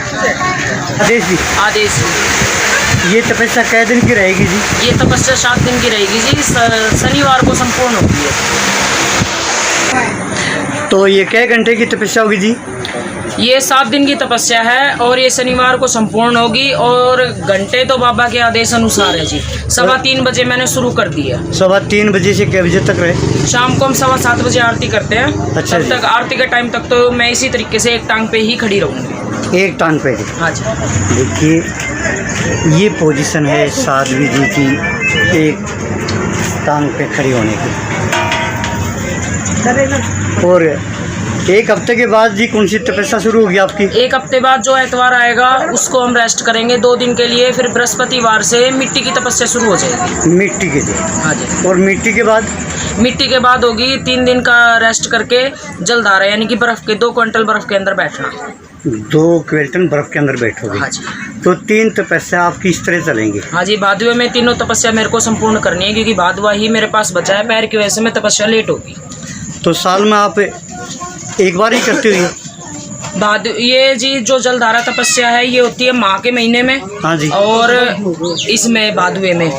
आदेश जी, आदेश। ये तपस्या कै दिन की रहेगी जी? ये तपस्या 7 दिन की रहेगी जी, शनिवार को संपूर्ण होती है। तो ये कै घंटे की तपस्या होगी जी? ये 7 दिन की तपस्या है और ये शनिवार को संपूर्ण होगी। और घंटे तो बाबा के आदेश अनुसार है जी। 3:15 बजे मैंने शुरू कर दी है। 3:15 बजे से कै बजे तक रहे? शाम को हम 7:15 बजे आरती करते हैं। अच्छा तब जी। तक आरती के टाइम तक तो मैं इसी तरीके से एक टांग पे ही खड़ी रहूँगी। एक टांग पे? हाँ जी। देखिए, ये पोजीशन है साध्वी जी की, एक टांग पे खड़ी होने की। और एक हफ्ते के बाद जी कौन सी तपस्या शुरू होगी आपकी? एक हफ्ते बाद जो एतवार आएगा उसको हम रेस्ट करेंगे 2 दिन के लिए। फिर बृहस्पतिवार से मिट्टी की तपस्या शुरू हो जाएगी। मिट्टी के लिए? हाँ जी। और मिट्टी के बाद? मिट्टी के बाद होगी 3 दिन का रेस्ट करके जलधारा, यानी कि बर्फ़ के 2 क्विंटल बर्फ़ के अंदर बैठना। 2 क्विंटल बर्फ के अंदर बैठोगे? हाँ जी। तो 3 तपस्या आपकी इस तरह चलेंगी? हाँ जी, भादुए में तीनों तपस्या मेरे को संपूर्ण करनी है, क्योंकि भादुआ ही मेरे पास बचा है। पैर की वजह से मैं तपस्या लेट होगी। तो साल में आप एक बार ही करते हो? ये जी जो जलधारा तपस्या है ये होती है माह के महीने में। हाँ जी। और इसमें भादुए में।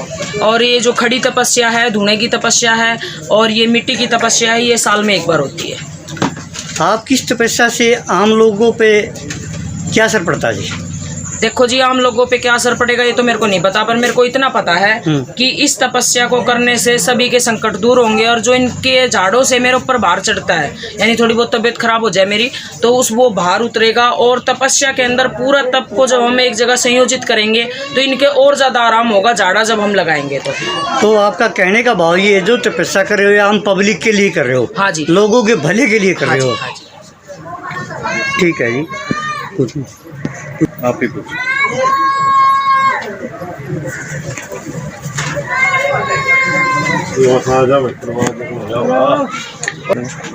और ये जो खड़ी तपस्या है, धुएं की तपस्या है, और ये मिट्टी की तपस्या है, ये साल में एक बार होती है। आप किस तपस्या से आम लोगों पे क्या असर पड़ता है जी? देखो जी, आम लोगों पे क्या असर पड़ेगा ये तो मेरे को नहीं पता, पर मेरे को इतना पता है कि इस तपस्या को करने से सभी के संकट दूर होंगे। और जो इनके झाड़ों से मेरे ऊपर भार चढ़ता है, यानी थोड़ी बहुत तबीयत खराब हो जाए मेरी, तो वो भार उतरेगा। और तपस्या के अंदर पूरा तप को जब हम एक जगह संयोजित करेंगे तो इनके और ज़्यादा आराम होगा झाड़ा जब हम लगाएंगे तो आपका कहने का भाव ये जो तपस्या कर रहे हो आम पब्लिक के लिए कर रहे हो? हाँ जी। लोगों के भले के लिए कर रहे हो? हाँ जी। ठीक है जी, कुछ आप ही कुछ।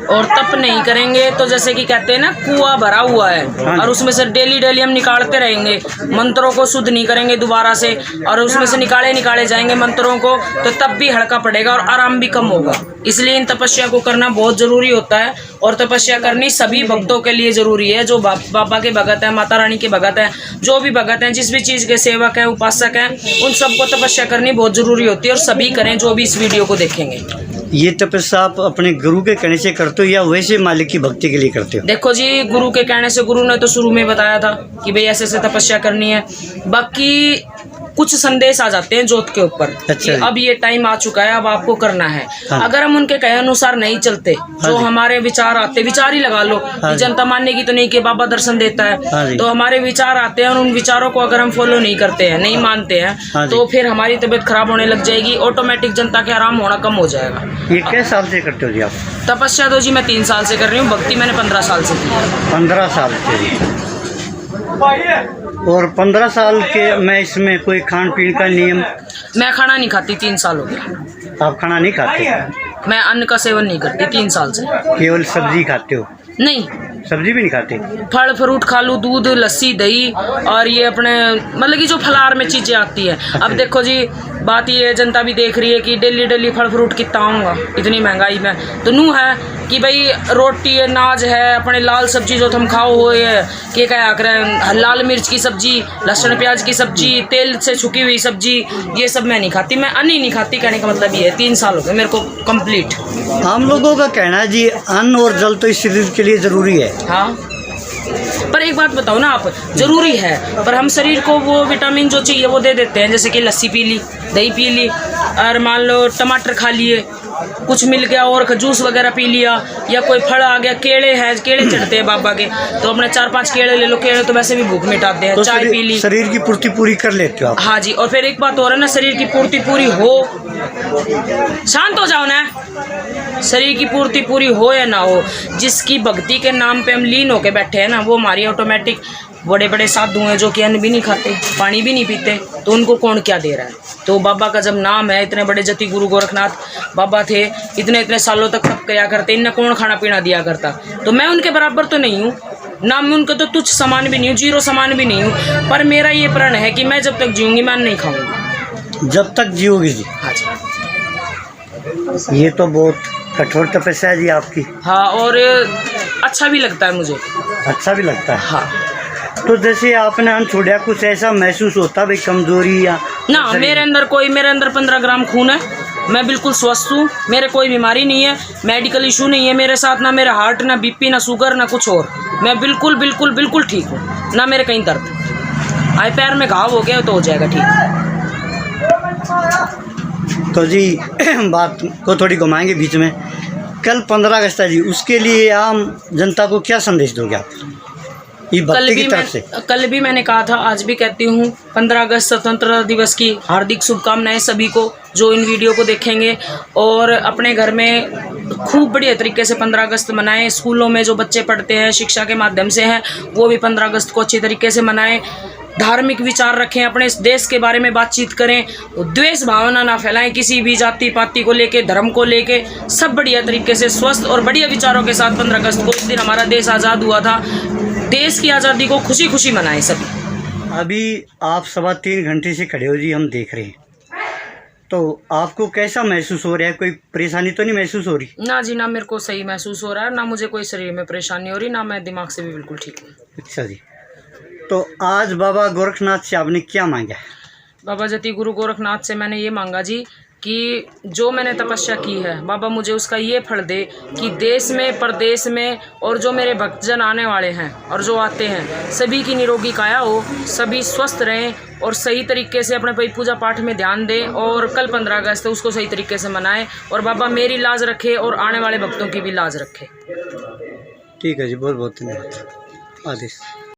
और तप नहीं करेंगे तो जैसे कि कहते हैं ना, कुआं भरा हुआ है और उसमें से डेली हम निकालते रहेंगे, मंत्रों को शुद्ध नहीं करेंगे दोबारा से, और उसमें से निकाले जाएंगे मंत्रों को, तो तब भी हल्का पड़ेगा और आराम भी कम होगा। इसलिए इन तपस्या को करना बहुत ज़रूरी होता है। और तपस्या करनी सभी भक्तों के लिए ज़रूरी है। जो बाबा के भगत हैं, माता रानी के भगत हैं, जो भी भगत हैं, जिस भी चीज़ के सेवक हैं, उपासक हैं, उन सबको तपस्या करनी बहुत ज़रूरी होती है। और सभी करें जो भी इस वीडियो को देखेंगे। ये तपस्या आप अपने गुरु के कहने से करते हो या वैसे मालिक की भक्ति के लिए करते हो? देखो जी, गुरु के कहने से, गुरु ने तो शुरू में बताया था कि भाई ऐसे ऐसे तपस्या करनी है। बाकी कुछ संदेश आ जाते हैं ज्योत के ऊपर। अच्छा। अब ये टाइम आ चुका है, अब आपको करना है। हाँ। अगर हम उनके कहे अनुसार नहीं चलते, जो हमारे विचार आते, विचार ही लगा लो, जनता मानने की तो नहीं कि बाबा दर्शन देता है, तो हमारे विचार आते हैं और उन विचारों को अगर हम फॉलो नहीं करते हैं, नहीं मानते हैं, तो फिर हमारी तबीयत खराब होने लग जाएगी। ऑटोमेटिक जनता के आराम होना कम हो जाएगा। ये किस साल से करते हो जी आप तपस्या? तो जी मैं 3 साल से कर रही हूँ। भक्ति मैंने 15 साल से की है। 15 साल से जी। और 15 साल के में इसमें कोई खान पीन का नियम? मैं खाना नहीं खाती, 3 साल हो गया। आप खाना नहीं खाते? मैं अन्न का सेवन नहीं करती 3 साल से। केवल सब्जी खाते हो? नहीं, सब्जी भी नहीं खाते? फल फ्रूट खा लूँ, दूध, लस्सी, दही, और ये अपने मतलब कि जो फलाहार में चीज़ें आती है। अब देखो जी, बात ये है, जनता भी देख रही है कि डेली फल फ्रूट कितना आऊँगा इतनी महंगाई में। तो नू है कि भाई रोटी है, नाज है, अपने लाल सब्जी जो तुम खाओ हो, ये क्या करें, लाल मिर्च की सब्जी, लहसुन प्याज की सब्जी, तेल से छुकी हुई सब्जी, ये सब मैं नहीं खाती। मैं अन्न ही नहीं खाती, कहने का मतलब ये है। 3 साल हो गए मेरे को कंप्लीट। आम लोगों का कहना है जी अन्न और जल तो इस शरीर के लिए ज़रूरी है। हाँ, पर एक बात बताओ ना आप, जरूरी है, पर हम शरीर को वो विटामिन जो चाहिए वो दे देते हैं। जैसे कि लस्सी पी ली, दही पी ली, और मान लो टमाटर खा लिए, कुछ मिल गया और जूस वगैरह पी लिया, या कोई फल आ गया, केले हैं, केले चढ़ते हैं बाबा के, तो अपने 4-5 केले ले लो। केले तो वैसे भी भूख मिटाते हैं। तो चाय पी ली, शरीर की पूर्ति पूरी कर लेते हो आप? हाँ जी। और फिर एक बात और है ना, शरीर की पूर्ति पूरी हो, शांत हो जाओ ना, शरीर की पूर्ति पूरी हो या ना हो, जिसकी भक्ति के नाम पे हम लीन होके बैठे हैं ना, वो हमारी ऑटोमेटिक। बड़े बड़े साधु हैं जो कि अन्न भी नहीं खाते, पानी भी नहीं पीते, तो उनको कौन क्या दे रहा है? तो बाबा का जब नाम है, इतने बड़े जति गुरु गोरखनाथ बाबा थे, इतने सालों तक तप किया करते, इन्हें कौन खाना पीना दिया करता? तो मैं उनके बराबर तो नहीं हूँ ना, मैं उनके तो तुच्छ समान भी नहीं हूँ, 0 समान भी नहीं हूँ, पर मेरा ये प्रण है कि मैं जब तक जीऊँगी मैं नहीं खाऊँगी। जब तक जियोगी जी? हाँ जी। ये तो बहुत कठोर तपस्या है जी आपकी। हाँ, और अच्छा भी लगता है मुझे। अच्छा भी लगता है? हाँ। तो जैसे आपने अन्न छोड़ा, कुछ ऐसा महसूस होता भाई कमजोरी या ना, मेरे अंदर 15 ग्राम खून है, मैं बिल्कुल स्वस्थ हूँ, मेरे कोई बीमारी नहीं है, मेडिकल इशू नहीं है मेरे साथ, ना मेरा हार्ट, ना बीपी, ना शुगर, ना कुछ और। मैं बिल्कुल बिल्कुल बिल्कुल ठीक हूँ, ना मेरे कहीं दर्द। आई पैर में घाव हो गया तो हो जाएगा ठीक। तो जी बात को थोड़ी घुमाएंगे बीच में। कल 15 अगस्त है जी, उसके लिए आम जनता को क्या संदेश दोगे आप ये भक्ति की तरफ से? कल भी मैंने कहा था, आज भी कहती हूँ, 15 अगस्त स्वतंत्रता दिवस की हार्दिक शुभकामनाएं सभी को जो इन वीडियो को देखेंगे, और अपने घर में खूब बढ़िया तरीके से 15 अगस्त मनाएं। स्कूलों में जो बच्चे पढ़ते हैं, शिक्षा के माध्यम से हैं, वो भी 15 अगस्त को अच्छी तरीके से मनाएं। धार्मिक विचार रखें, अपने इस देश के बारे में बातचीत करें, द्वेष भावना ना फैलाएं किसी भी जाति पाति को लेके, धर्म को लेके। सब बढ़िया तरीके से स्वस्थ और बढ़िया विचारों के साथ 15 अगस्त को, इस दिन हमारा देश आज़ाद हुआ था, देश की आज़ादी को खुशी खुशी मनाएं सभी। अभी आप 3.25 घंटे से खड़े हो जी, हम देख रहे हैं, तो आपको कैसा महसूस हो रहा है? कोई परेशानी तो नहीं महसूस हो रही? ना जी ना, मेरे को सही महसूस हो रहा है, ना मुझे कोई शरीर में परेशानी हो रही, ना मैं दिमाग से भी बिल्कुल ठीक हूँ। अच्छा जी, तो आज बाबा गोरखनाथ से आपने क्या मांगा? बाबा जति गुरु गोरखनाथ से मैंने ये मांगा जी कि जो मैंने तपस्या की है, बाबा मुझे उसका ये फल दे कि देश में, प्रदेश में, और जो मेरे भक्तजन आने वाले हैं और जो आते हैं, सभी की निरोगी काया हो, सभी स्वस्थ रहें और सही तरीके से अपने पूजा पाठ में ध्यान दें, और कल 15 अगस्त है उसको सही तरीके से मनाएं, और बाबा मेरी लाज रखे और आने वाले भक्तों की भी लाज रखे। ठीक है जी, बहुत बहुत धन्यवाद। आदेश।